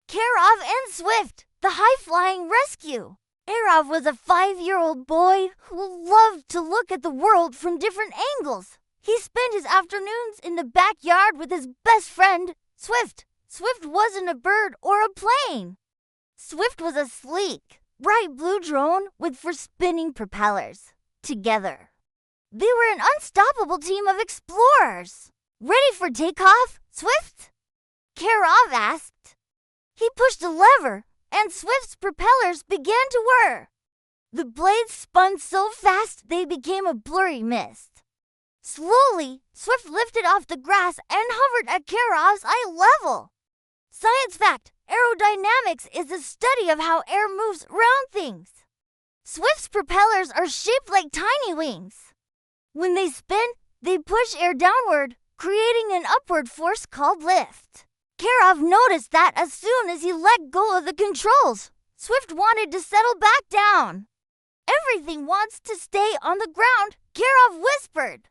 Kairav and Swift, the high-flying rescue. Kairav was a 5-year-old boy who loved to look at the world from different angles. He spent his afternoons in the backyard with his best friend, Swift. Swift wasn't a bird or a plane. Swift was a sleek, bright blue drone with four-spinning propellers. Together, they were an unstoppable team of explorers. Ready for takeoff, Swift? Kairav asked. He pushed a lever, and Swift's propellers began to whir. The blades spun so fast they became a blurry mist. Slowly, Swift lifted off the grass and hovered at Kairav's eye level. Science fact: aerodynamics is the study of how air moves around things. Swift's propellers are shaped like tiny wings. When they spin, they push air downward, creating an upward force called lift. Kairav noticed that as soon as he let go of the controls, Swift wanted to settle back down. "Everything wants to stay on the ground," Kairav whispered.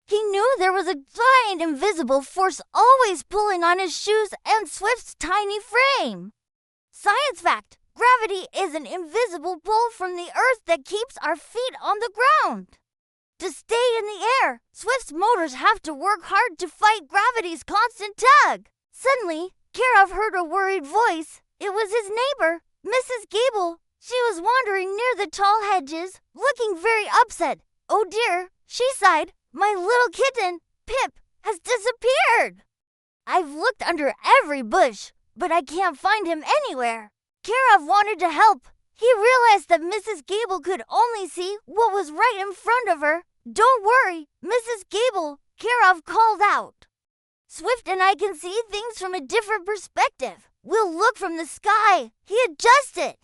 He knew there was a giant invisible force always pulling on his shoes and Swift's tiny frame. Science fact: gravity is an invisible pull from the earth that keeps our feet on the ground. To stay in the air, Swift's motors have to work hard to fight gravity's constant tug. Suddenly, Kairav heard a worried voice. It was his neighbor, Mrs. Gable. She was wandering near the tall hedges, looking very upset. "Oh dear," she sighed. "My little kitten, Pip, has disappeared. I've looked under every bush, but I can't find him anywhere." Kairav wanted to help. He realized that Mrs. Gable could only see what was right in front of her. "Don't worry, Mrs. Gable," Kairav called out. "Swift and I can see things from a different perspective. We'll look from the sky." He adjusted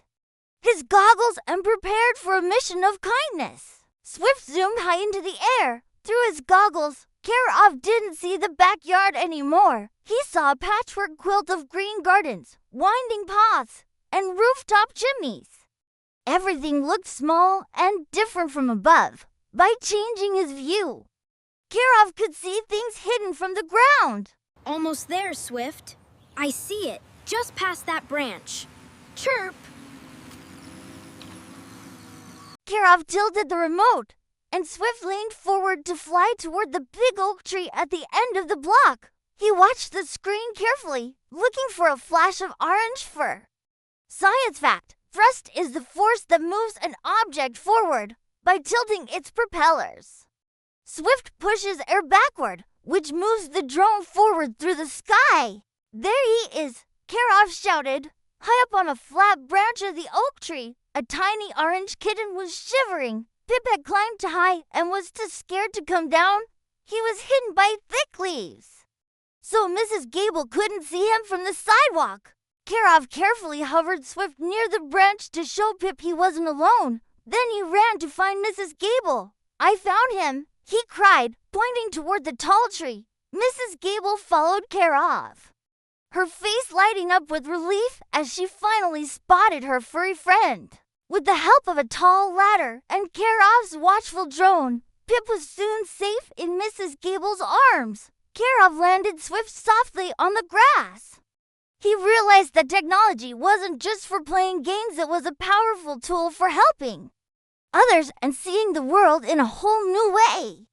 his goggles and prepared for a mission of kindness. Swift zoomed high into the air. Through his goggles, Kairav didn't see the backyard anymore. He saw a patchwork quilt of green gardens, winding paths, and rooftop chimneys. Everything looked small and different from above. By changing his view, Kairav could see things hidden from the ground. "Almost there, Swift. I see it, just past that branch. Chirp!" Kairav tilted the remote, and Swift leaned forward to fly toward the big oak tree at the end of the block. He watched the screen carefully, looking for a flash of orange fur. Science fact: thrust is the force that moves an object forward by tilting its propellers. Swift pushes air backward, which moves the drone forward through the sky. "There he is," Kairav shouted. High up on a flat branch of the oak tree, a tiny orange kitten was shivering. Pip had climbed too high and was too scared to come down. He was hidden by thick leaves, so Mrs. Gable couldn't see him from the sidewalk. Kairav carefully hovered Swift near the branch to show Pip he wasn't alone. Then he ran to find Mrs. Gable. "I found him," he cried, pointing toward the tall tree. Mrs. Gable followed Kairav, her face lighting up with relief as she finally spotted her furry friend. With the help of a tall ladder and Kairav's watchful drone, Pip was soon safe in Mrs. Gable's arms. Kairav landed Swift softly on the grass. He realized that technology wasn't just for playing games, it was a powerful tool for helping others and seeing the world in a whole new way.